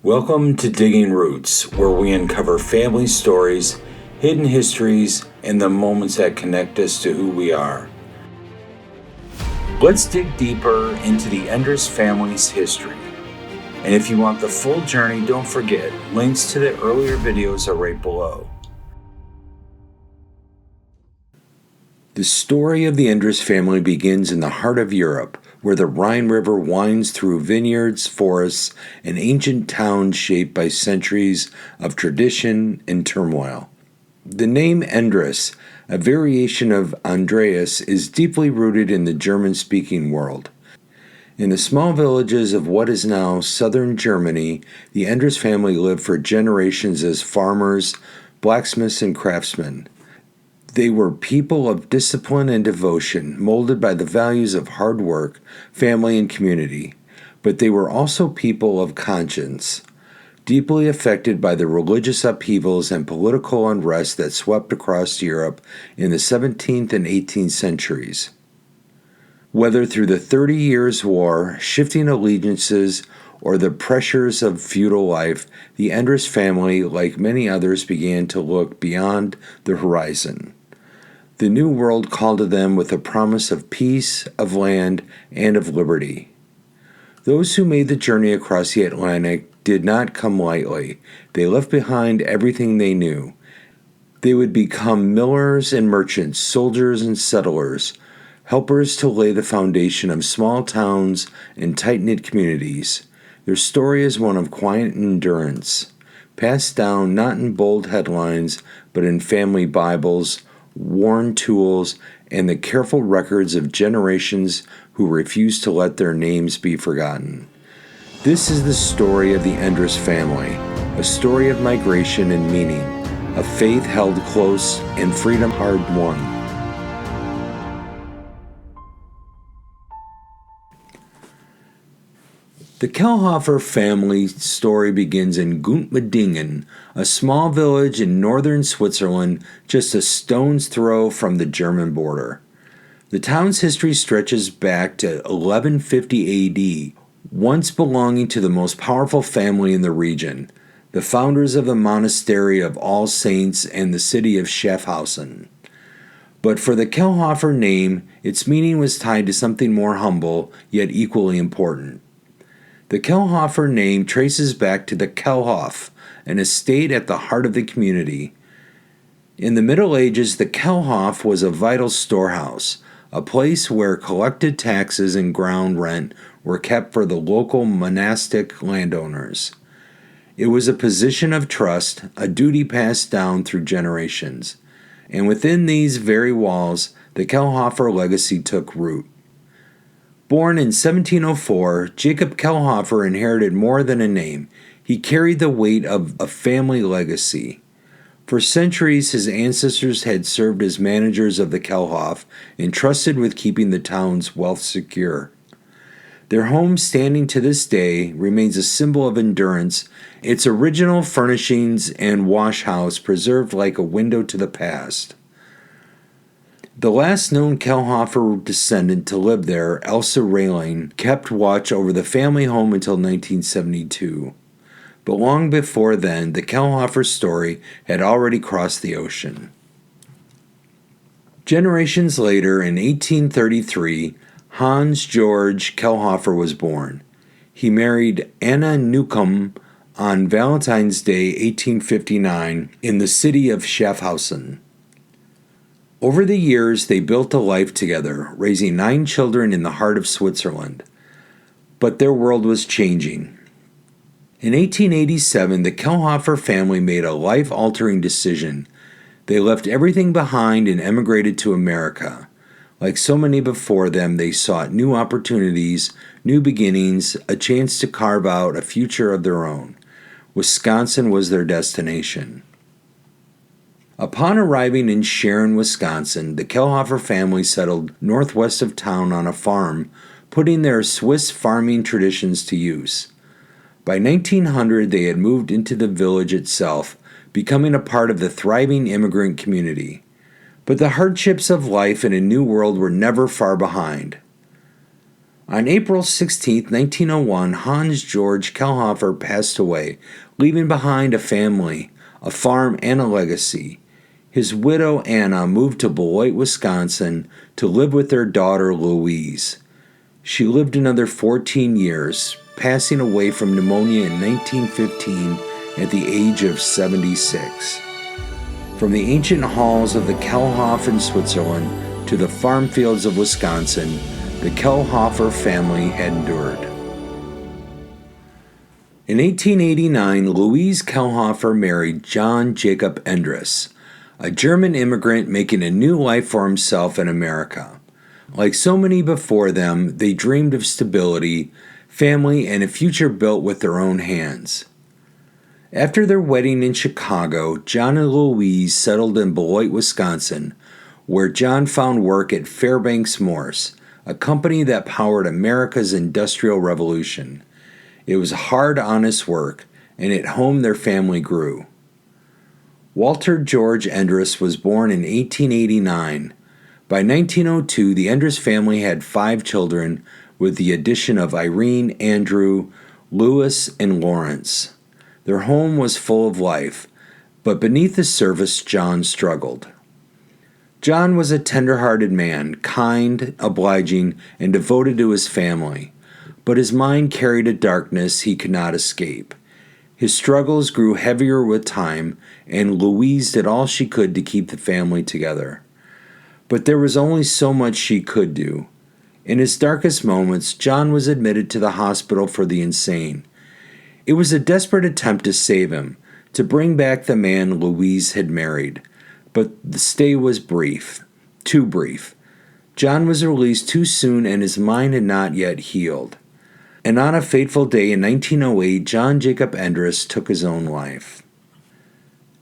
Welcome to Digging Roots, where we uncover family stories, hidden histories, and the moments that connect us to who we are. Let's dig deeper into the Endres family's history. And if you want the full journey, don't forget, links to the earlier videos are right below. The story of the Endres family begins in the heart of Europe, where the Rhine River winds through vineyards, forests, and ancient towns shaped by centuries of tradition and turmoil. The name Endres, a variation of Andreas, is deeply rooted in the German-speaking world. In the small villages of what is now southern Germany, the Endres family lived for generations as farmers, blacksmiths, and craftsmen. They were people of discipline and devotion, molded by the values of hard work, family, and community. But they were also people of conscience, deeply affected by the religious upheavals and political unrest that swept across Europe in the 17th and 18th centuries. Whether through the 30 Years' War, shifting allegiances, or the pressures of feudal life, the Endres family, like many others, began to look beyond the horizon. The New World called to them with a promise of peace, of land, and of liberty. Those who made the journey across the Atlantic did not come lightly. They left behind everything they knew. They would become millers and merchants, soldiers and settlers, helpers to lay the foundation of small towns and tight-knit communities. Their story is one of quiet endurance, passed down not in bold headlines, but in family Bibles, worn tools, and the careful records of generations who refused to let their names be forgotten. This is the story of the Endres family, a story of migration and meaning, of faith held close and freedom hard won. The Kelhofer family story begins in Guntmadingen, a small village in northern Switzerland, just a stone's throw from the German border. The town's history stretches back to 1150 AD, once belonging to the most powerful family in the region, the founders of the monastery of All Saints and the city of Schaffhausen. But for the Kelhofer name, its meaning was tied to something more humble, yet equally important. The Kelhofer name traces back to the Kelhof, an estate at the heart of the community. In the Middle Ages, the Kelhof was a vital storehouse, a place where collected taxes and ground rent were kept for the local monastic landowners. It was a position of trust, a duty passed down through generations. And within these very walls, the Kelhofer legacy took root. Born in 1704, Jacob Kelhofer inherited more than a name. He carried the weight of a family legacy. For centuries, his ancestors had served as managers of the Kelhof, entrusted with keeping the town's wealth secure. Their home, standing to this day, remains a symbol of endurance, its original furnishings and wash house preserved like a window to the past. The last known Kelhofer descendant to live there, Elsa Railing, kept watch over the family home until 1972. But long before then, the Kelhofer story had already crossed the ocean. Generations later, in 1833, Hans Georg Kelhofer was born. He married Anna Newcomb on Valentine's Day, 1859, in the city of Schaffhausen. Over the years, they built a life together, raising 9 children in the heart of Switzerland. But their world was changing. In 1887, the Kelhofer family made a life-altering decision. They left everything behind and emigrated to America. Like so many before them, they sought new opportunities, new beginnings, a chance to carve out a future of their own. Wisconsin was their destination. Upon arriving in Sharon, Wisconsin, the Kelhofer family settled northwest of town on a farm, putting their Swiss farming traditions to use. By 1900, they had moved into the village itself, becoming a part of the thriving immigrant community. But the hardships of life in a new world were never far behind. On April 16, 1901, Hans Georg Kelhofer passed away, leaving behind a family, a farm, and a legacy. His widow, Anna, moved to Beloit, Wisconsin, to live with their daughter, Louise. She lived another 14 years, passing away from pneumonia in 1915 at the age of 76. From the ancient halls of the Kelhof in Switzerland to the farm fields of Wisconsin, the Kelhofer family had endured. In 1889, Louise Kelhofer married John Jacob Endres, a German immigrant making a new life for himself in America. Like so many before them, they dreamed of stability, family, and a future built with their own hands. After their wedding in Chicago, John and Louise settled in Beloit, Wisconsin, where John found work at Fairbanks Morse, a company that powered America's Industrial Revolution. It was hard, honest work, and at home their family grew. Walter Georg Endres was born in 1889. By 1902, the Endres family had 5 children, with the addition of Irene, Andrew, Louis, and Lawrence. Their home was full of life, but beneath the surface, John struggled. John was a tender-hearted man, kind, obliging, and devoted to his family, but his mind carried a darkness he could not escape. His struggles grew heavier with time, and Louise did all she could to keep the family together. But there was only so much she could do. In his darkest moments, John was admitted to the hospital for the insane. It was a desperate attempt to save him, to bring back the man Louise had married. But the stay was brief, too brief. John was released too soon and his mind had not yet healed. And on a fateful day in 1908, John Jacob Endres took his own life.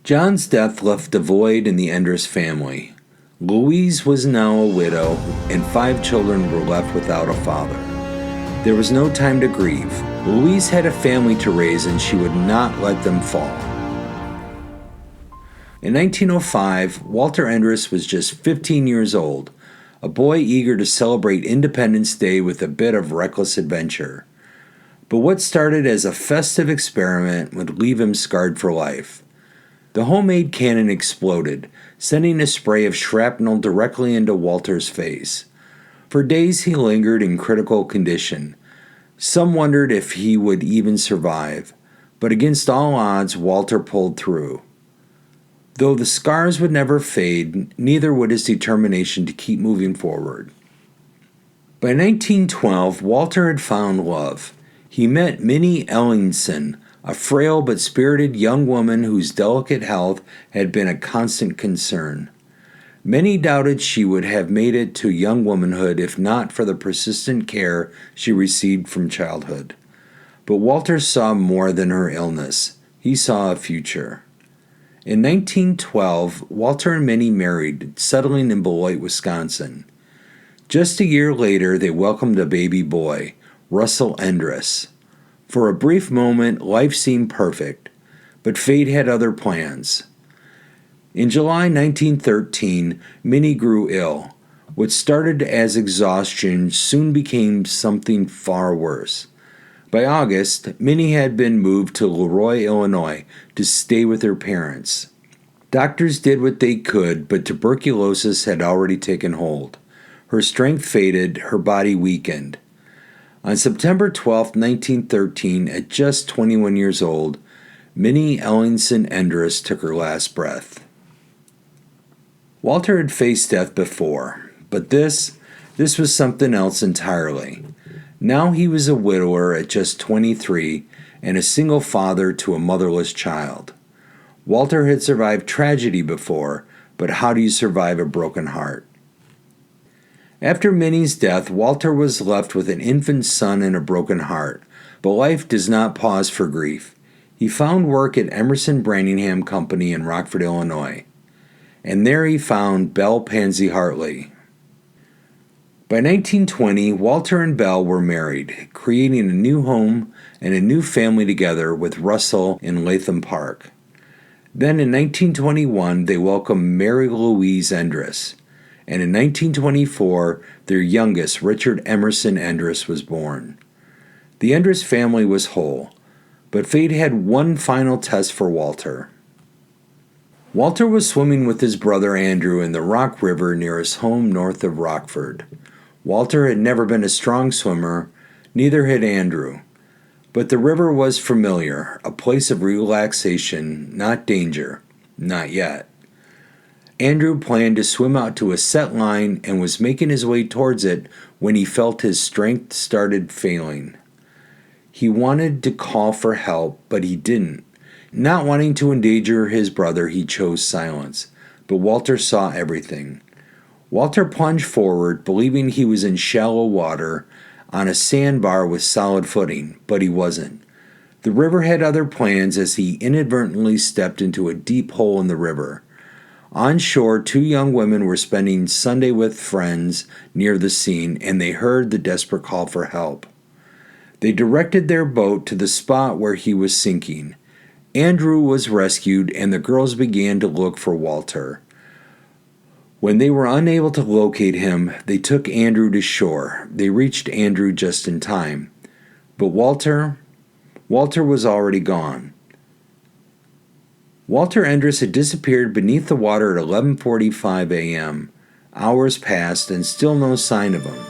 John's death left a void in the Endres family. Louise was now a widow, and 5 children were left without a father. There was no time to grieve. Louise had a family to raise, and she would not let them fall. In 1905, Walter Endres was just 15 years old, a boy eager to celebrate Independence Day with a bit of reckless adventure. But what started as a festive experiment would leave him scarred for life. The homemade cannon exploded, sending a spray of shrapnel directly into Walter's face. For days he lingered in critical condition. Some wondered if he would even survive, but against all odds, Walter pulled through. Though the scars would never fade, neither would his determination to keep moving forward. By 1912, Walter had found love. He met Minnie Ellingson, a frail but spirited young woman whose delicate health had been a constant concern. Many doubted she would have made it to young womanhood if not for the persistent care she received from childhood. But Walter saw more than her illness. He saw a future. In 1912, Walter and Minnie married, settling in Beloit, Wisconsin. Just a year later, they welcomed a baby boy, Russell Endres. For a brief moment, life seemed perfect, but fate had other plans. In July 1913, Minnie grew ill. What started as exhaustion soon became something far worse. By August, Minnie had been moved to Leroy, Illinois, to stay with her parents. Doctors did what they could, but tuberculosis had already taken hold. Her strength faded, her body weakened. On September 12, 1913, at just 21 years old, Minnie Ellingson Endres took her last breath. Walter had faced death before, but this was something else entirely. Now he was a widower at just 23 and a single father to a motherless child. Walter had survived tragedy before, but how do you survive a broken heart? After Minnie's death, Walter was left with an infant son and a broken heart, but life does not pause for grief. He found work at Emerson Branningham Company in Rockford, Illinois, and there he found Belle Pansy Hartley. By 1920, Walter and Belle were married, creating a new home and a new family together with Russell in Latham Park. Then in 1921, they welcomed Mary Louise Endres. and in 1924, their youngest, Richard Emerson Endres, was born. The Endres family was whole, but fate had one final test for Walter. Walter was swimming with his brother Andrew in the Rock River near his home north of Rockford. Walter had never been a strong swimmer, neither had Andrew. But the river was familiar, a place of relaxation, not danger, not yet. Andrew planned to swim out to a set line and was making his way towards it when he felt his strength started failing. He wanted to call for help, but he didn't. Not wanting to endanger his brother, he chose silence. But Walter saw everything. Walter plunged forward, believing he was in shallow water, on a sandbar with solid footing, but he wasn't. The river had other plans as he inadvertently stepped into a deep hole in the river. On shore, two young women were spending Sunday with friends near the scene, and they heard the desperate call for help. They directed their boat to the spot where he was sinking. Andrew was rescued, and the girls began to look for Walter. When they were unable to locate him, they took Andrew to shore. They reached Andrew just in time. But Walter was already gone. Walter Endres had disappeared beneath the water at 11:45 a.m. Hours passed and still no sign of him.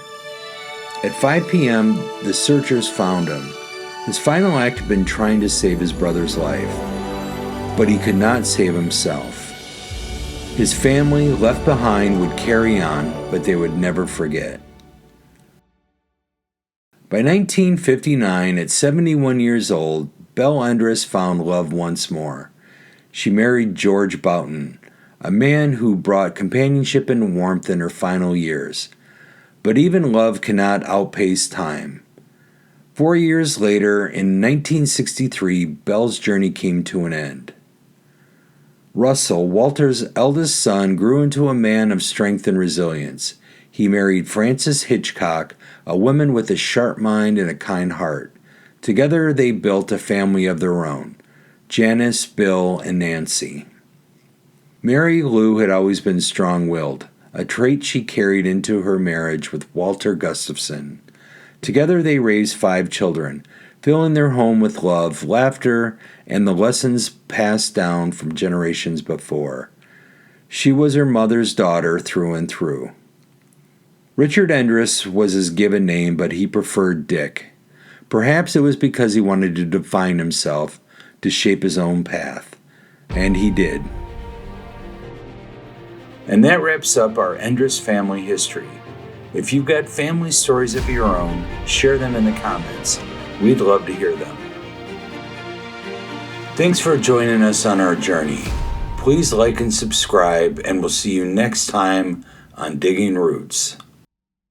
At 5 p.m., the searchers found him. His final act had been trying to save his brother's life, but he could not save himself. His family, left behind, would carry on, but they would never forget. By 1959, at 71 years old, Belle Endres found love once more. She married George Boughton, a man who brought companionship and warmth in her final years. But even love cannot outpace time. 4 years later, in 1963, Belle's journey came to an end. Russell, Walter's eldest son, grew into a man of strength and resilience. He married Frances Hitchcock, a woman with a sharp mind and a kind heart. Together they built a family of their own, Janice, Bill, and Nancy. Mary Lou had always been strong-willed, a trait she carried into her marriage with Walter Gustafson. Together they raised 5 children, filling their home with love, laughter, and the lessons passed down from generations before. She was her mother's daughter through and through. Richard Endres was his given name, but he preferred Dick. Perhaps it was because he wanted to define himself, to shape his own path. And he did. And that wraps up our Endres family history. If you've got family stories of your own, share them in the comments. We'd love to hear them. Thanks for joining us on our journey. Please like and subscribe, and we'll see you next time on Digging Roots.